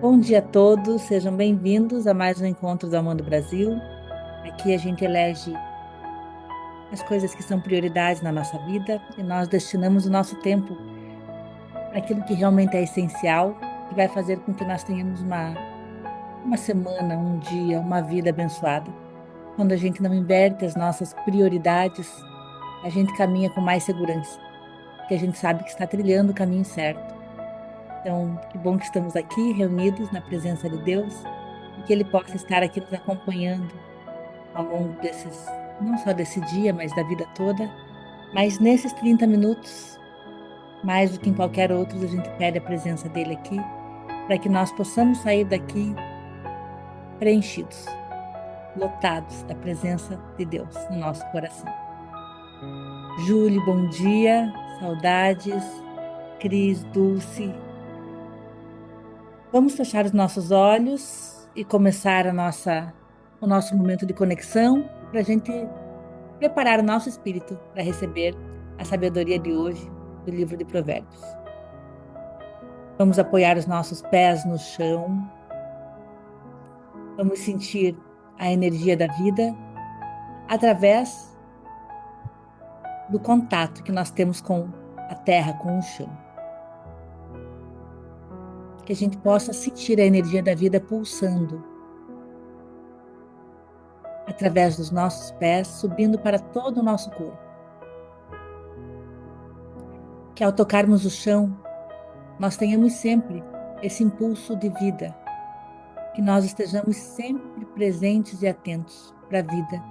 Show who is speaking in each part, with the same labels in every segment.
Speaker 1: Bom dia a todos, sejam bem-vindos a mais um encontro do Amando Brasil. Aqui a gente elege as coisas que são prioridades na nossa vida e nós destinamos o nosso tempo para aquilo que realmente é essencial, que vai fazer com que nós tenhamos uma semana, um dia, uma vida abençoada. Quando a gente não inverte as nossas prioridades, a gente caminha com mais segurança, porque a gente sabe que está trilhando o caminho certo. Então, que bom que estamos aqui reunidos na presença de Deus e que Ele possa estar aqui nos acompanhando ao longo não só desse dia, mas da vida toda. Mas nesses 30 minutos, mais do que em qualquer outro, a gente pede a presença dele aqui, para que nós possamos sair daqui preenchidos, lotados da presença de Deus no nosso coração. Júlia, bom dia, saudades, Cris, Dulce. Vamos fechar os nossos olhos e começar o nosso momento de conexão para a gente preparar o nosso espírito para receber a sabedoria de hoje do livro de Provérbios. Vamos apoiar os nossos pés no chão, vamos sentir a energia da vida através do contato que nós temos com a terra, com o chão. Que a gente possa sentir a energia da vida pulsando através dos nossos pés, subindo para todo o nosso corpo. Que ao tocarmos o chão, nós tenhamos sempre esse impulso de vida, que nós estejamos sempre presentes e atentos para a vida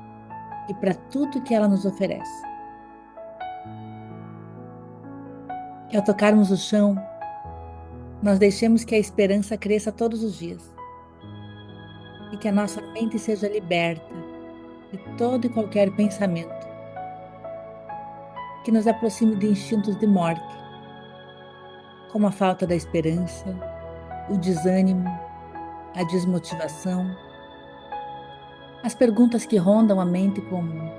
Speaker 1: e para tudo que ela nos oferece. Que ao tocarmos o chão, nós deixemos que a esperança cresça todos os dias e que a nossa mente seja liberta de todo e qualquer pensamento que nos aproxime de instintos de morte, como a falta da esperança, o desânimo, a desmotivação, as perguntas que rondam a mente como: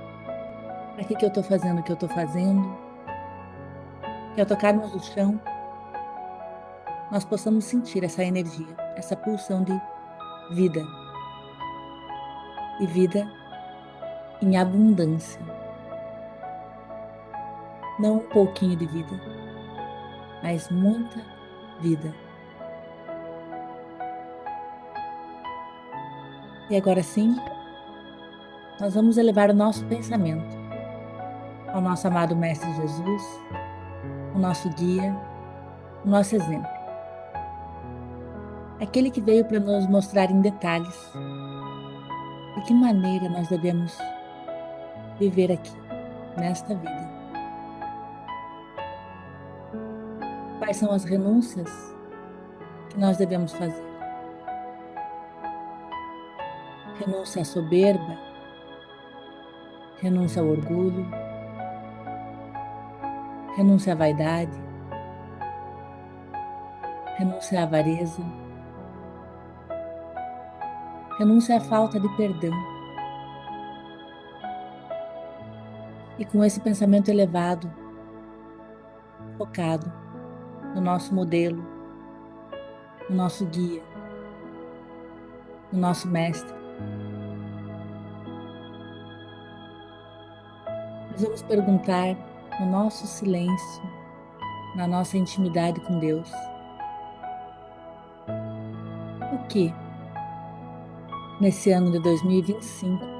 Speaker 1: para que eu estou fazendo o que eu estou fazendo? Que ao tocarmos o chão, nós possamos sentir essa energia, essa pulsão de vida e vida em abundância, não um pouquinho de vida, mas muita vida. E agora sim, nós vamos elevar o nosso pensamento ao nosso amado Mestre Jesus, o nosso guia, o nosso exemplo, aquele que veio para nos mostrar em detalhes de que maneira nós devemos viver aqui, nesta vida. Quais são as renúncias que nós devemos fazer? Renúncia à soberba, renúncia ao orgulho, renúncia à vaidade, renúncia à avareza, renúncia à falta de perdão. E com esse pensamento elevado, focado no nosso modelo, no nosso guia, no nosso mestre, nós vamos perguntar no nosso silêncio, na nossa intimidade com Deus, o que nesse ano de 2025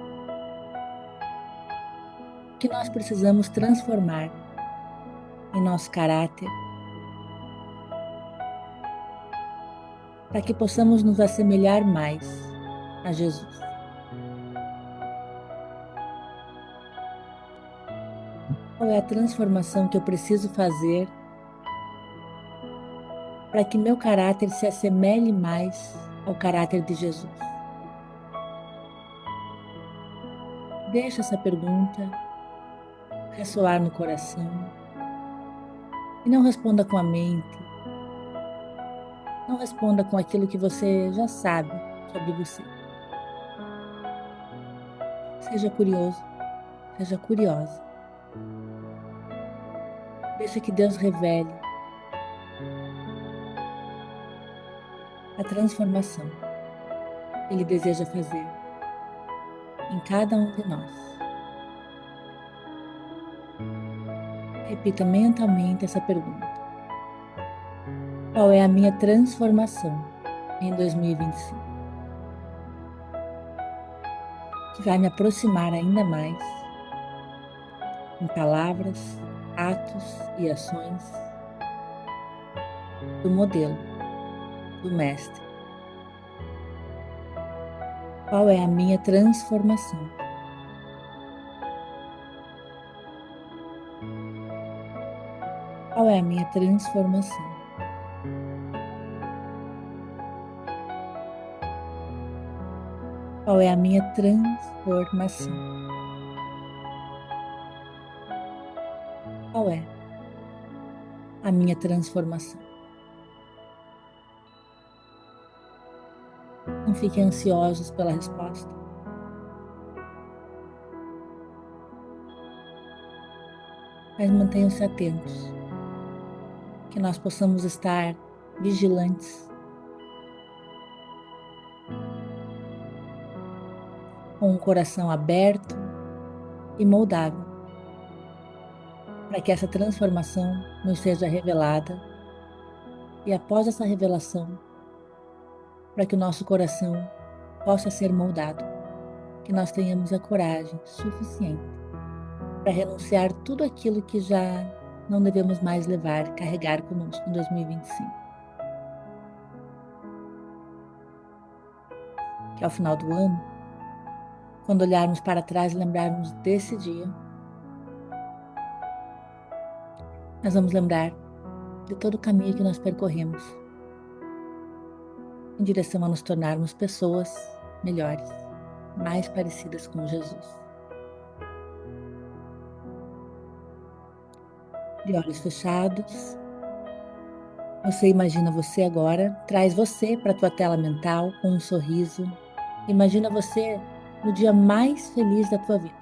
Speaker 1: que nós precisamos transformar em nosso caráter para que possamos nos assemelhar mais a Jesus. Qual é a transformação que eu preciso fazer para que meu caráter se assemelhe mais ao caráter de Jesus? Deixa essa pergunta ressoar no coração e não responda com a mente, não responda com aquilo que você já sabe sobre você. Seja curioso, seja curiosa. Deixa que Deus revele a transformação que Ele deseja fazer em cada um de nós. Repita mentalmente essa pergunta: qual é a minha transformação em 2025? Que vai me aproximar ainda mais em palavras, atos e ações do modelo, do mestre. Qual é a minha transformação? Qual é a minha transformação? Qual é a minha transformação? Qual é a minha transformação? Não fiquem ansiosos pela resposta, mas mantenham-se atentos, que nós possamos estar vigilantes, com um coração aberto e moldável, para que essa transformação nos seja revelada e após essa revelação, para que o nosso coração possa ser moldado, que nós tenhamos a coragem suficiente para renunciar tudo aquilo que já não devemos mais levar, carregar conosco em 2025. Que ao final do ano, quando olharmos para trás e lembrarmos desse dia, nós vamos lembrar de todo o caminho que nós percorremos em direção a nos tornarmos pessoas melhores, mais parecidas com Jesus. De olhos fechados, você imagina você agora, traz você para a tua tela mental com um sorriso. Imagina você no dia mais feliz da tua vida.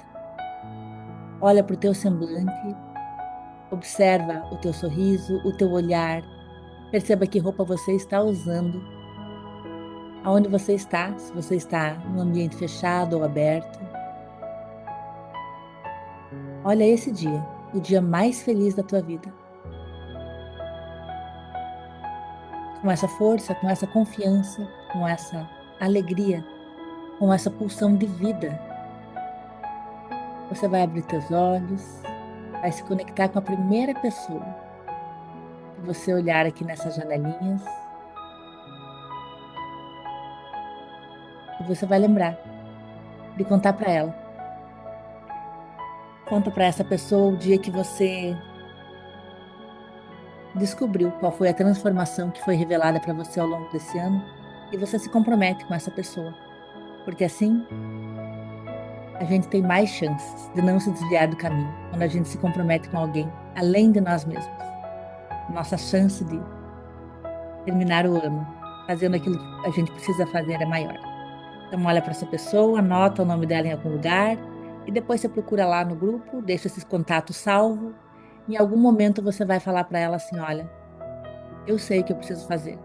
Speaker 1: Olha para o teu semblante, observa o teu sorriso, o teu olhar, perceba que roupa você está usando, aonde você está, se você está num ambiente fechado ou aberto. Olha esse dia, o dia mais feliz da tua vida. Com essa força, com essa confiança, com essa alegria, com essa pulsão de vida, você vai abrir teus olhos, vai se conectar com a primeira pessoa que você olhar aqui nessas janelinhas e você vai lembrar de contar para ela. Conta para essa pessoa o dia que você descobriu qual foi a transformação que foi revelada para você ao longo desse ano e você se compromete com essa pessoa, porque assim a gente tem mais chances de não se desviar do caminho quando a gente se compromete com alguém além de nós mesmos. Nossa chance de terminar o ano fazendo aquilo que a gente precisa fazer é maior. Então olha para essa pessoa, anota o nome dela em algum lugar e depois você procura lá no grupo, deixa esses contatos salvos. Em algum momento você vai falar para ela assim, olha, eu sei o que eu preciso fazer.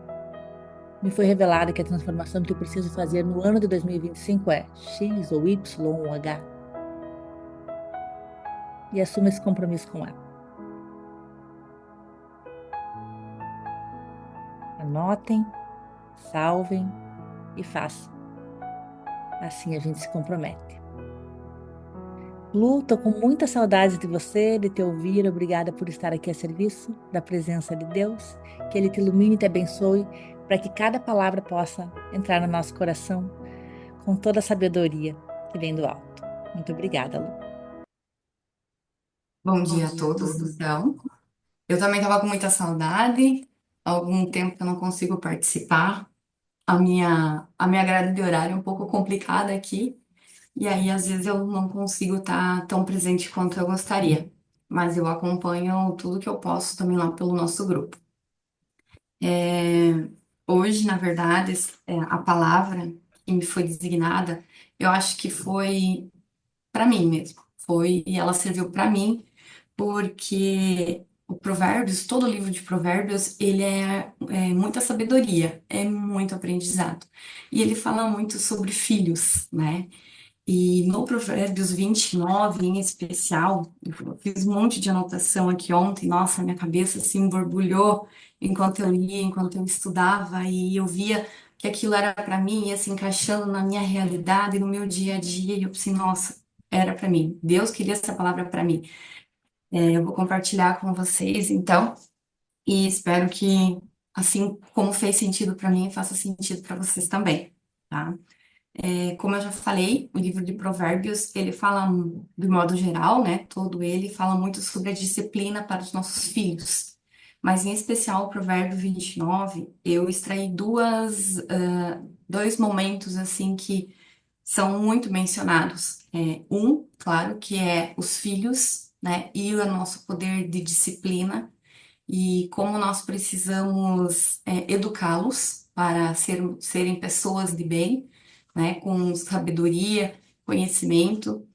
Speaker 1: Me foi revelado que a transformação que eu preciso fazer no ano de 2025 é X ou Y ou H. E assuma esse compromisso com ela. Anotem, salvem e façam. Assim a gente se compromete. Lu, tô com muita saudade de você, de te ouvir. Obrigada por estar aqui a serviço da presença de Deus. Que Ele te ilumine e te abençoe para que cada palavra possa entrar no nosso coração com toda a sabedoria que vem do alto. Muito obrigada, Lu.
Speaker 2: Bom dia a todos, então. Eu também estava com muita saudade. Há algum tempo que eu não consigo participar. A minha grade de horário é um pouco complicada aqui. E aí, às vezes, eu não consigo estar tão presente quanto eu gostaria. Mas eu acompanho tudo que eu posso também lá pelo nosso grupo. É, Hoje, na verdade, a palavra que me foi designada, eu acho que foi para mim mesmo. Foi, e ela serviu para mim porque o Provérbios, todo livro de Provérbios, ele é muita sabedoria, é muito aprendizado. E ele fala muito sobre filhos, né? E no Provérbios 29, em especial, eu fiz um monte de anotação aqui ontem, nossa, minha cabeça assim borbulhou enquanto eu lia, enquanto eu estudava, e eu via que aquilo era para mim, ia se encaixando na minha realidade, no meu dia a dia, e eu pensei, nossa, era para mim. Deus queria essa palavra para mim. Eu vou compartilhar com vocês, então, e espero que, assim como fez sentido para mim, faça sentido para vocês também, tá? Como eu já falei, o livro de Provérbios, ele fala, de modo geral, né, todo ele fala muito sobre a disciplina para os nossos filhos. Mas, em especial, o Provérbio 29, eu extraí dois momentos, assim, que são muito mencionados. Claro, que é os filhos, né, e o nosso poder de disciplina, e como nós precisamos educá-los para serem pessoas de bem, né, com sabedoria, conhecimento,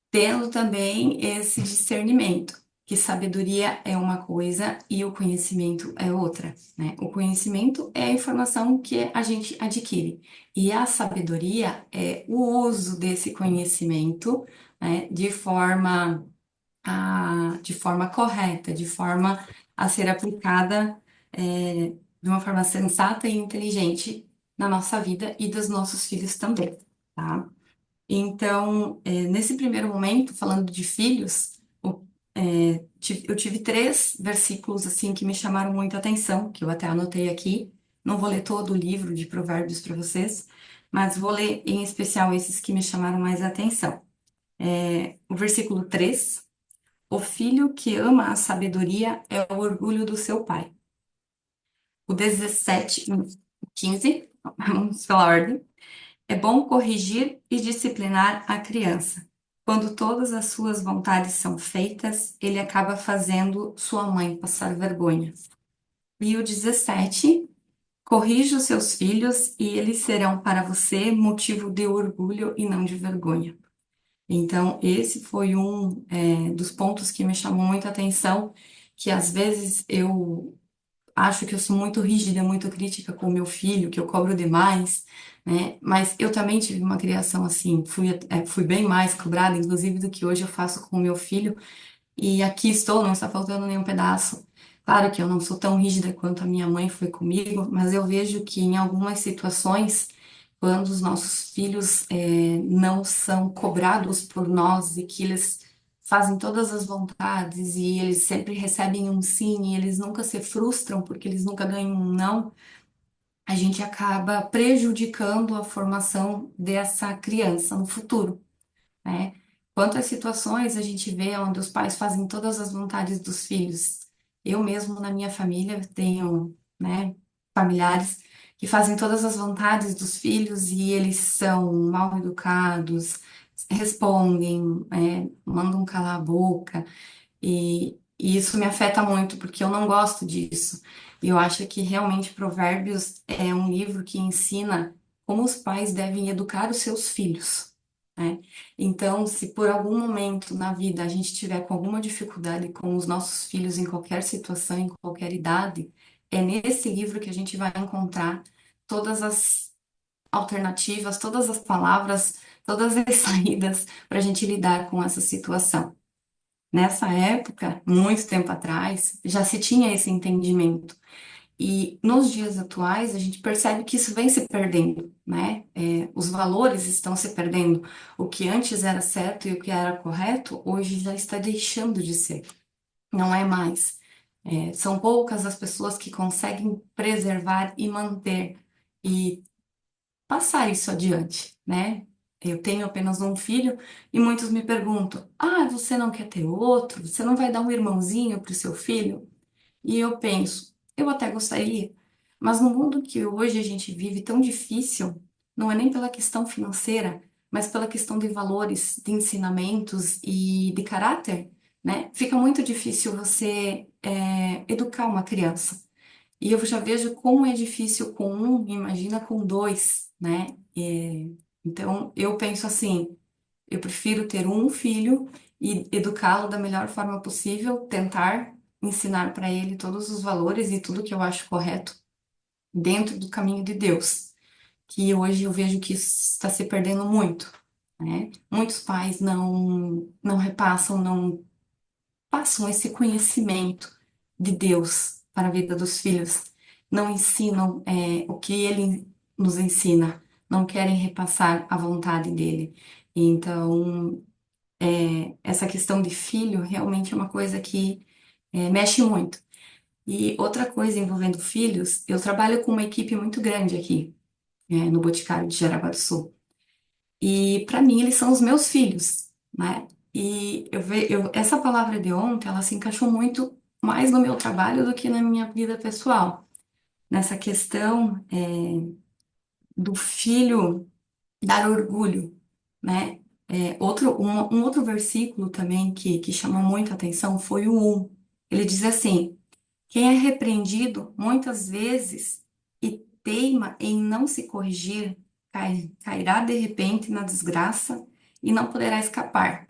Speaker 2: tendo também esse discernimento, que sabedoria é uma coisa e o conhecimento é outra, né? O conhecimento é a informação que a gente adquire, e a sabedoria é o uso desse conhecimento, né, de forma correta, de forma a ser aplicada, de uma forma sensata e inteligente na nossa vida e dos nossos filhos também, tá? Então, nesse primeiro momento, falando de filhos, eu tive três versículos assim que me chamaram muita atenção, que eu até anotei aqui. Não vou ler todo o livro de Provérbios para vocês, mas vou ler em especial esses que me chamaram mais atenção. O versículo 3: o filho que ama a sabedoria é o orgulho do seu pai. O 17, 15, vamos pela ordem. É bom corrigir e disciplinar a criança. Quando todas as suas vontades são feitas, ele acaba fazendo sua mãe passar vergonha. E o 17, corrija os seus filhos e eles serão para você motivo de orgulho e não de vergonha. Então, esse foi um, dos pontos que me chamou muita atenção, que às vezes eu acho que eu sou muito rígida, muito crítica com o meu filho, que eu cobro demais, né? Mas eu também tive uma criação assim, fui bem mais cobrada, inclusive, do que hoje eu faço com o meu filho, e aqui estou, não está faltando nenhum pedaço. Claro que eu não sou tão rígida quanto a minha mãe foi comigo, mas eu vejo que em algumas situações, quando os nossos filhos não são cobrados por nós e que eles fazem todas as vontades e eles sempre recebem um sim e eles nunca se frustram porque eles nunca ganham um não, a gente acaba prejudicando a formação dessa criança no futuro, né? Quantas situações a gente vê onde os pais fazem todas as vontades dos filhos? Eu mesmo na minha família tenho, né, familiares que fazem todas as vontades dos filhos e eles são mal educados, respondem, mandam calar a boca, e isso me afeta muito porque eu não gosto disso. E eu acho que realmente Provérbios é um livro que ensina como os pais devem educar os seus filhos, né? Então, se por algum momento na vida a gente tiver com alguma dificuldade com os nossos filhos em qualquer situação, em qualquer idade, é nesse livro que a gente vai encontrar todas as alternativas, todas as palavras, todas as saídas para a gente lidar com essa situação. Nessa época, muito tempo atrás, já se tinha esse entendimento. E nos dias atuais, a gente percebe que isso vem se perdendo, né? Os valores estão se perdendo. O que antes era certo e o que era correto, hoje já está deixando de ser. Não é mais. São poucas as pessoas que conseguem preservar e manter e passar isso adiante, né? Eu tenho apenas um filho e muitos me perguntam: ah, você não quer ter outro? Você não vai dar um irmãozinho para o seu filho? E eu penso, eu até gostaria, mas no mundo que hoje a gente vive tão difícil, não é nem pela questão financeira, mas pela questão de valores, de ensinamentos e de caráter, né? Fica muito difícil você educar uma criança. E eu já vejo como é difícil com um, imagina com dois, né? Então, eu penso assim, eu prefiro ter um filho e educá-lo da melhor forma possível, tentar. ensinar para ele todos os valores e tudo que eu acho correto dentro do caminho de Deus, que hoje eu vejo que isso está se perdendo muito, né? Muitos pais não repassam, não passam esse conhecimento de Deus para a vida dos filhos, não ensinam o que ele nos ensina, não querem repassar a vontade dele. Então, essa questão de filho realmente é uma coisa que mexe muito. E outra coisa envolvendo filhos, eu trabalho com uma equipe muito grande aqui, no Boticário de Jaraguá do Sul. E para mim eles são os meus filhos, né? E essa palavra de ontem, ela se encaixou muito mais no meu trabalho do que na minha vida pessoal. Nessa questão do filho dar orgulho, né? Um outro versículo também que chamou muito a atenção foi o 1. Ele diz assim: quem é repreendido muitas vezes e teima em não se corrigir, cairá de repente na desgraça e não poderá escapar.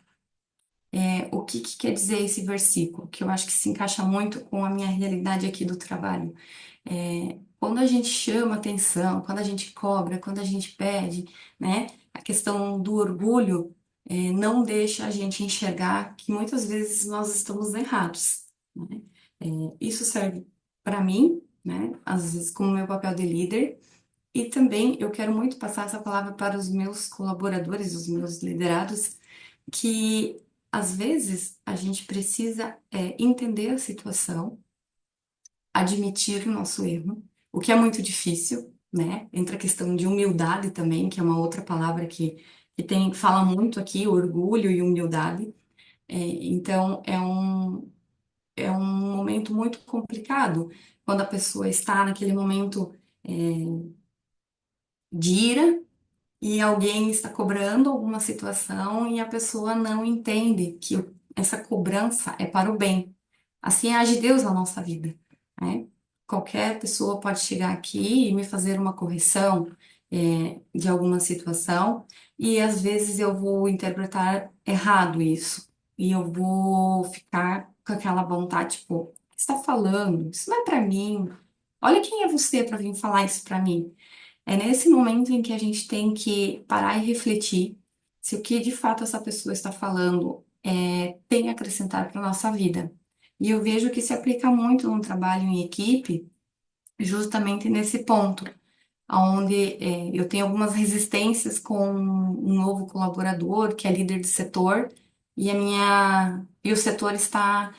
Speaker 2: O que que quer dizer esse versículo? Que eu acho que se encaixa muito com a minha realidade aqui do trabalho. Quando a gente chama atenção, quando a gente cobra, quando a gente pede, né? A questão do orgulho, não deixa a gente enxergar que muitas vezes nós estamos errados, né? Isso serve para mim, né? Às vezes como meu papel de líder, e também eu quero muito passar essa palavra para os meus colaboradores, os meus liderados, que às vezes a gente precisa entender a situação, admitir o nosso erro, o que é muito difícil, né? Entra a questão de humildade também, que é uma outra palavra que fala muito aqui, orgulho e humildade. Então, é um momento muito complicado quando a pessoa está naquele momento de ira e alguém está cobrando alguma situação e a pessoa não entende que essa cobrança é para o bem. Assim age Deus na nossa vida, né? Qualquer pessoa pode chegar aqui e me fazer uma correção, de alguma situação e às vezes eu vou interpretar errado isso e eu vou ficar com aquela vontade, tipo, o que você está falando? Isso não é para mim. Olha quem é você para vir falar isso para mim. É nesse momento em que a gente tem que parar e refletir se o que de fato essa pessoa está falando tem a acrescentar para a nossa vida. E eu vejo que se aplica muito no trabalho em equipe, justamente nesse ponto, onde eu tenho algumas resistências com um novo colaborador que é líder de setor, e o setor está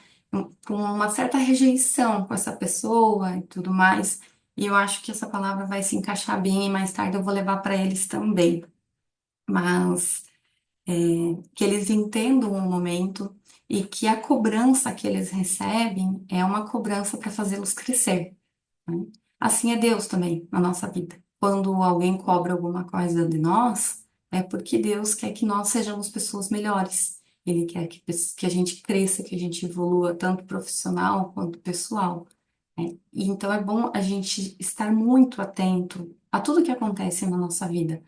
Speaker 2: com uma certa rejeição com essa pessoa e tudo mais. E eu acho que essa palavra vai se encaixar bem e mais tarde eu vou levar para eles também. Mas que eles entendam o momento e que a cobrança que eles recebem é uma cobrança para fazê-los crescer, né? Assim é Deus também na nossa vida. Quando alguém cobra alguma coisa de nós, é porque Deus quer que nós sejamos pessoas melhores. Ele quer que a gente cresça, que a gente evolua, tanto profissional quanto pessoal, né? E então é bom a gente estar muito atento a tudo que acontece na nossa vida.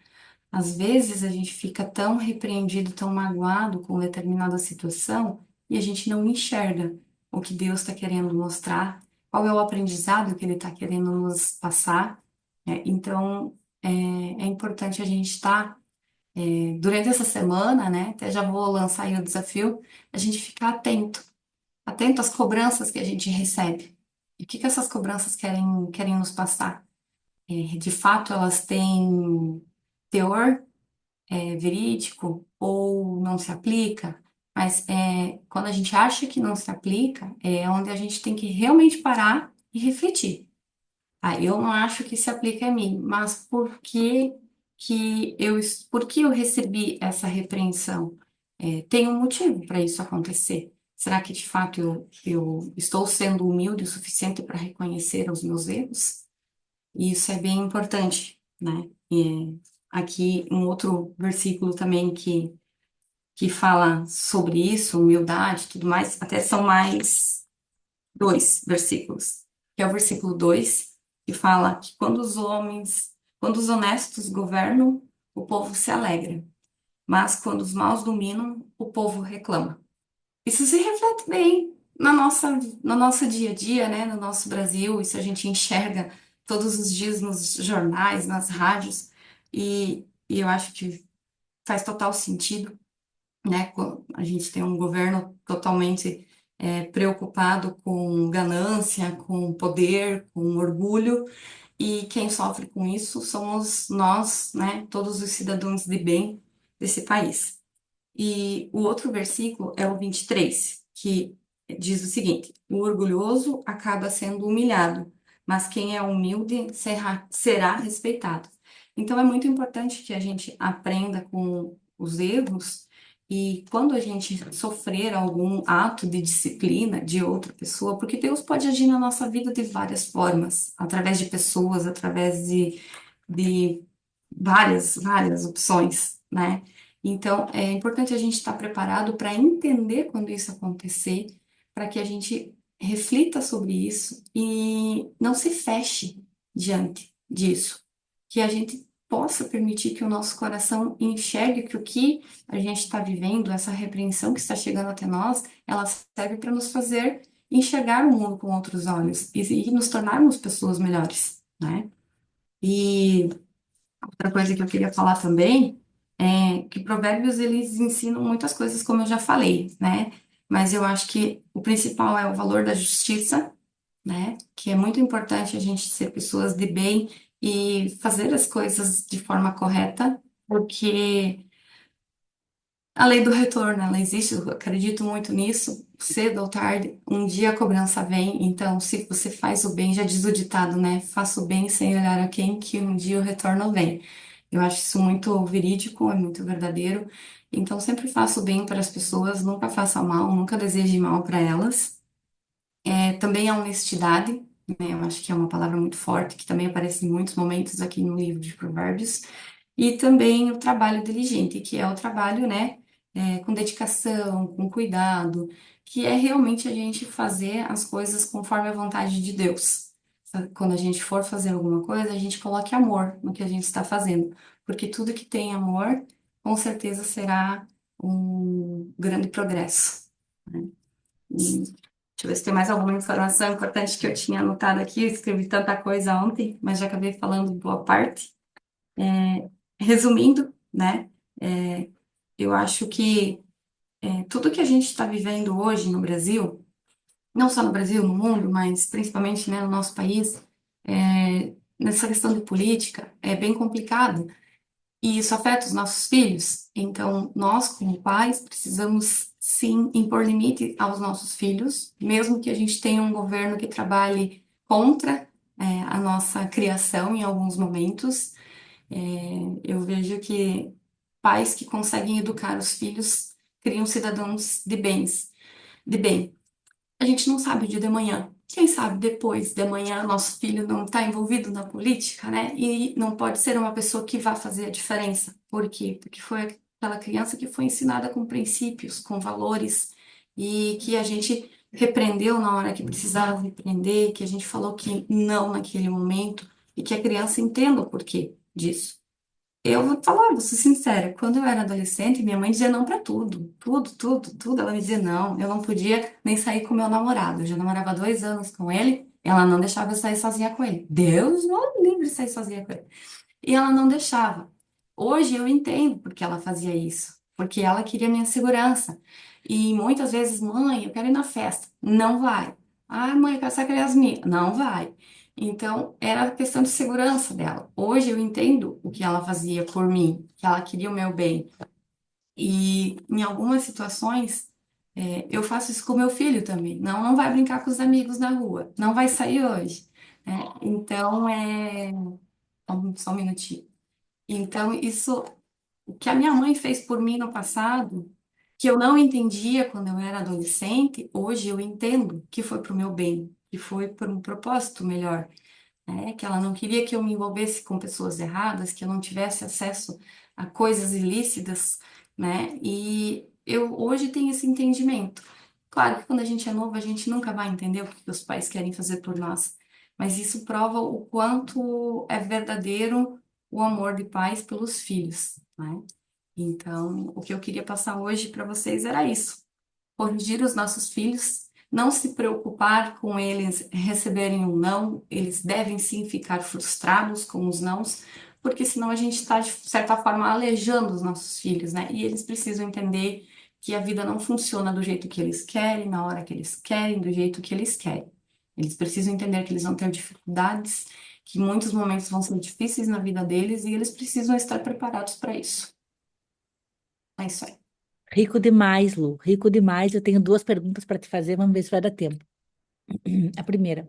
Speaker 2: Às vezes a gente fica tão repreendido, tão magoado com determinada situação e a gente não enxerga o que Deus está querendo mostrar, qual é o aprendizado que Ele está querendo nos passar, né? Então é importante a gente estar, durante essa semana, né? Até já vou lançar aí o desafio, a gente ficar atento, atento às cobranças que a gente recebe. E o que que essas cobranças querem nos passar? De fato, elas têm teor verídico ou não se aplica, mas quando a gente acha que não se aplica, é onde a gente tem que realmente parar e refletir. Ah, eu não acho que se aplica a mim, mas por que eu recebi essa repreensão? Tem um motivo para isso acontecer. Será que de fato eu estou sendo humilde o suficiente para reconhecer os meus erros? E isso é bem importante, né? Aqui um outro versículo também que fala sobre isso, humildade e tudo mais, até são mais dois versículos, que é o versículo 2 que fala que quando os honestos governam, o povo se alegra, mas quando os maus dominam, o povo reclama. Isso se reflete bem na nossa, no nosso dia a dia, né, no nosso Brasil, isso a gente enxerga todos os dias nos jornais, nas rádios, e eu acho que faz total sentido, né? A gente tem um governo totalmente preocupado com ganância, com poder, com orgulho, e quem sofre com isso somos nós, né? Todos os cidadãos de bem desse país. E o outro versículo é o 23, que diz o seguinte: o orgulhoso acaba sendo humilhado, mas quem é humilde será respeitado. Então é muito importante que a gente aprenda com os erros e quando a gente sofrer algum ato de disciplina de outra pessoa, porque Deus pode agir na nossa vida de várias formas, através de pessoas, através de várias opções, né? Então, é importante a gente estar preparado para entender quando isso acontecer, para que a gente reflita sobre isso e não se feche diante disso, que a gente possa permitir que o nosso coração enxergue que o que a gente está vivendo, essa repreensão que está chegando até nós, ela serve para nos fazer enxergar o mundo com outros olhos e nos tornarmos pessoas melhores, né? E outra coisa que eu queria falar também é que Provérbios eles ensinam muitas coisas, como eu já falei, né? Mas eu acho que o principal é o valor da justiça, né? Que é muito importante a gente ser pessoas de bem e fazer as coisas de forma correta, porque a lei do retorno, ela existe, eu acredito muito nisso. Cedo ou tarde, um dia a cobrança vem. Então, se você faz o bem, já diz o ditado, né? Faça o bem sem olhar a quem, que um dia o retorno vem. Eu acho isso muito verídico, é muito verdadeiro. Então, sempre faça o bem para as pessoas, nunca faça mal, nunca deseje mal para elas. Também a honestidade, né? Eu acho que é uma palavra muito forte, que também aparece em muitos momentos aqui no livro de Provérbios. E também o trabalho diligente, que é o trabalho, né, com dedicação, com cuidado, que é realmente a gente fazer as coisas conforme a vontade de Deus. Quando a gente for fazer alguma coisa, a gente coloque amor no que a gente está fazendo, porque tudo que tem amor, com certeza será um grande progresso, né? Deixa eu ver se tem mais alguma informação importante que eu tinha anotado aqui. Eu escrevi tanta coisa ontem, mas já acabei falando boa parte. Resumindo, né? é, eu acho que tudo que a gente está vivendo hoje no Brasil, não só no Brasil, no mundo, mas principalmente, né, no nosso país, nessa questão de política, é bem complicado. E isso afeta os nossos filhos. Então, nós, como pais, precisamos sim impor limite aos nossos filhos, mesmo que a gente tenha um governo que trabalhe contra, a nossa criação em alguns momentos. Eu vejo que pais que conseguem educar os filhos criam cidadãos de bem. A gente não sabe o dia de amanhã. Quem sabe depois de amanhã nosso filho não está envolvido na política, né? E não pode ser uma pessoa que vá fazer a diferença. Por quê? Porque foi aquela criança que foi ensinada com princípios, com valores, e que a gente repreendeu na hora que precisava repreender, que a gente falou que não naquele momento, e que a criança entenda o porquê disso. Eu vou falar, vou ser sincera, quando eu era adolescente, minha mãe dizia não pra tudo, tudo, tudo, tudo. Ela me dizia não, eu não podia nem sair com meu namorado. Eu já namorava há 2 anos com ele, ela não deixava eu sair sozinha com ele. Deus não me livre de sair sozinha com ele. E ela não deixava. Hoje eu entendo porque ela fazia isso, porque ela queria minha segurança. E muitas vezes, mãe, eu quero ir na festa. Não vai. Ah, mãe, eu quero sair com as minhas. Não vai. Então, era questão de segurança dela. Hoje eu entendo o que ela fazia por mim, que ela queria o meu bem. E em algumas situações, eu faço isso com meu filho também. Não, não vai brincar com os amigos na rua. Não vai sair hoje, né? Então, só um minutinho. Então, isso, o que a minha mãe fez por mim no passado, que eu não entendia quando eu era adolescente, hoje eu entendo que foi para o meu bem, que foi por um propósito melhor, né? Que ela não queria que eu me envolvesse com pessoas erradas, que eu não tivesse acesso a coisas ilícitas, né? E eu hoje tenho esse entendimento. Claro que quando a gente é novo, a gente nunca vai entender o que os pais querem fazer por nós, mas isso prova o quanto é verdadeiro o amor de pais pelos filhos, né? Então, o que eu queria passar hoje para vocês era isso: corrigir os nossos filhos, não se preocupar com eles receberem um não, eles devem sim ficar frustrados com os nãos, porque senão a gente está, de certa forma, alejando os nossos filhos, né? E eles precisam entender que a vida não funciona do jeito que eles querem, na hora que eles querem, do jeito que eles querem. Eles precisam entender que eles vão ter dificuldades, que muitos momentos vão ser difíceis na vida deles e eles precisam estar preparados para isso. É isso aí.
Speaker 1: Rico demais, Lu, rico demais. Eu tenho duas perguntas para te fazer, vamos ver se vai dar tempo. A primeira,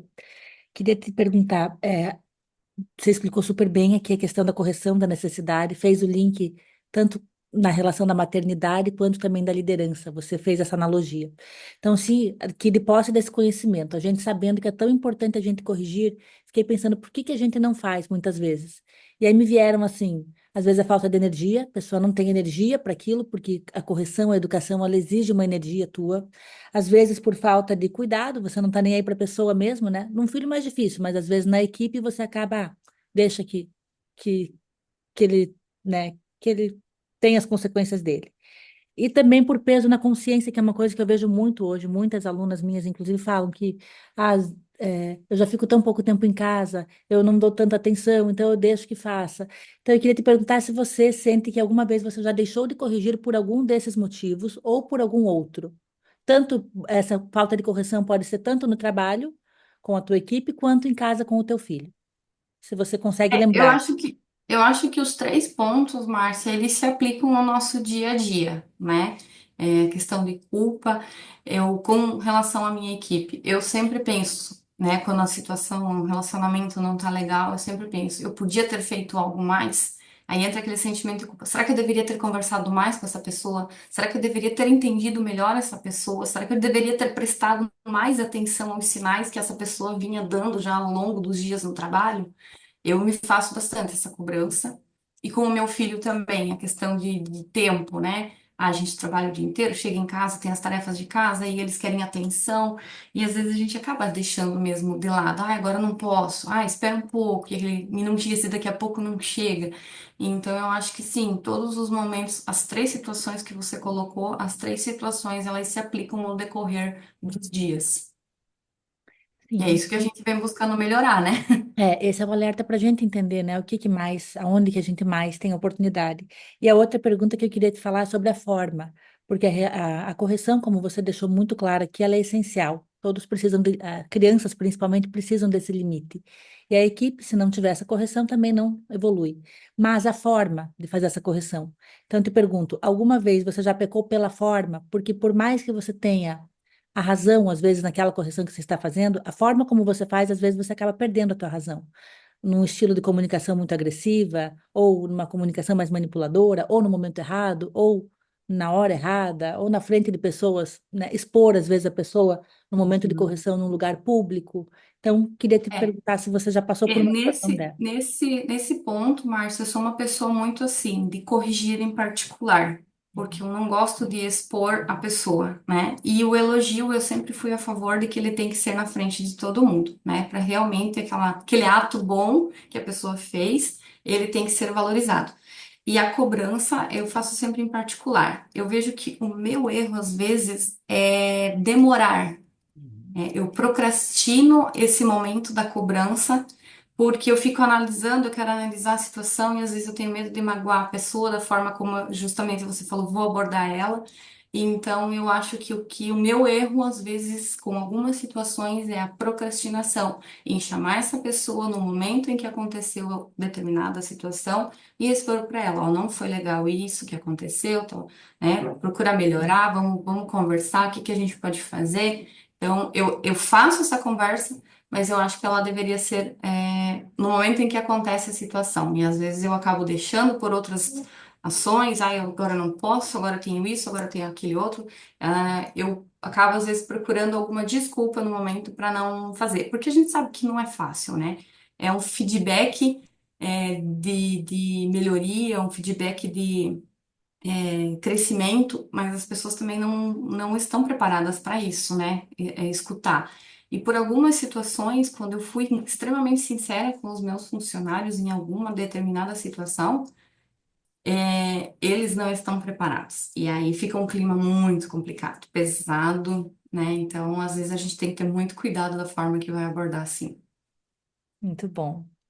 Speaker 1: queria te perguntar, você explicou super bem aqui a questão da correção da necessidade, fez o link tanto na relação da maternidade quanto também da liderança. Você fez essa analogia. Então, se que de posse desse conhecimento, a gente sabendo que é tão importante a gente corrigir, fiquei pensando por que que a gente não faz muitas vezes. E aí me vieram assim, às vezes a falta de energia, a pessoa não tem energia para aquilo, porque a correção, a educação, ela exige uma energia tua. Às vezes por falta de cuidado, você não está nem aí para a pessoa mesmo, né? Num filho mais difícil, mas às vezes na equipe você acaba, deixa que, que ele, né, que ele tem as consequências dele. E também por peso na consciência, que é uma coisa que eu vejo muito hoje. Muitas alunas minhas, inclusive, falam que eu já fico tão pouco tempo em casa, eu não dou tanta atenção, então eu deixo que faça. Então eu queria te perguntar se você sente que alguma vez você já deixou de corrigir por algum desses motivos ou por algum outro. Tanto essa falta de correção pode ser tanto no trabalho com a tua equipe, quanto em casa com o teu filho. Se você consegue
Speaker 2: É, eu
Speaker 1: lembrar.
Speaker 2: acho que eu acho que os três pontos, Márcia, eles se aplicam no nosso dia a dia, né? Questão de culpa, eu com relação à minha equipe, eu sempre penso, né, quando a situação, o relacionamento não tá legal, eu sempre penso, eu podia ter feito algo mais. Aí entra aquele sentimento de culpa. Será que eu deveria ter conversado mais com essa pessoa? Será que eu deveria ter entendido melhor essa pessoa? Será que eu deveria ter prestado mais atenção aos sinais que essa pessoa vinha dando já ao longo dos dias no trabalho? Eu me faço bastante essa cobrança. E com o meu filho também, a questão de tempo, né? A gente trabalha o dia inteiro, chega em casa, tem as tarefas de casa e eles querem atenção. E às vezes a gente acaba deixando mesmo de lado. Ah, agora eu não posso. Ah, espera um pouco. E aquele minutinho daqui a pouco não chega. Então eu acho que sim, todos os momentos, as três situações que você colocou, as três situações, elas se aplicam no decorrer dos dias. E
Speaker 1: Sim,
Speaker 2: é isso que a gente vem buscando melhorar, né?
Speaker 1: esse é o alerta para a gente entender, né? O que que mais, aonde que a gente mais tem oportunidade. E a outra pergunta que eu queria te falar é sobre a forma, porque a correção, como você deixou muito claro aqui, ela é essencial. Todos precisam crianças principalmente precisam desse limite. E a equipe, se não tiver essa correção, também não evolui. Mas a forma de fazer essa correção. Então, eu te pergunto, alguma vez você já pecou pela forma? Porque por mais que você tenha a razão, às vezes, naquela correção que você está fazendo, a forma como você faz, às vezes você acaba perdendo a tua razão. Num estilo de comunicação muito agressiva, ou numa comunicação mais manipuladora, ou no momento errado, ou na hora errada, ou na frente de pessoas, né? Expor, às vezes, a pessoa no momento de correção num lugar público. Então, queria te
Speaker 2: É.
Speaker 1: perguntar se você já passou por uma situação dessa.
Speaker 2: Nesse ponto, Márcia, eu sou uma pessoa muito assim, de corrigir em particular, porque eu não gosto de expor a pessoa, né? E o elogio eu sempre fui a favor de que ele tem que ser na frente de todo mundo, né? Para realmente aquele ato bom que a pessoa fez, ele tem que ser valorizado. E a cobrança eu faço sempre em particular. Eu vejo que o meu erro, às vezes, é demorar. Eu procrastino esse momento da cobrança porque eu fico analisando, eu quero analisar a situação e às vezes eu tenho medo de magoar a pessoa da forma como justamente você falou, vou abordar ela. E então eu acho que o meu erro, às vezes, com algumas situações, é a procrastinação, em chamar essa pessoa no momento em que aconteceu determinada situação e expor para ela, ó, não foi legal isso que aconteceu, então, né? Procura melhorar, vamos conversar, o que que a gente pode fazer. Então, eu faço essa conversa, mas eu acho que ela deveria ser no momento em que acontece a situação. E às vezes eu acabo deixando por outras ações, ah, eu agora não posso, agora tenho isso, agora tenho aquele outro. Eu acabo às vezes procurando alguma desculpa no momento para não fazer, porque a gente sabe que não é fácil, né? É um feedback de melhoria, um feedback de crescimento, mas as pessoas também não estão preparadas para isso, né? Escutar. E por algumas situações, quando eu fui extremamente sincera com os meus funcionários em alguma determinada situação, eles não estão preparados. E aí fica um clima muito complicado, pesado, né? Então, às vezes a gente tem que ter muito cuidado da forma que vai abordar, assim.
Speaker 1: Muito bom.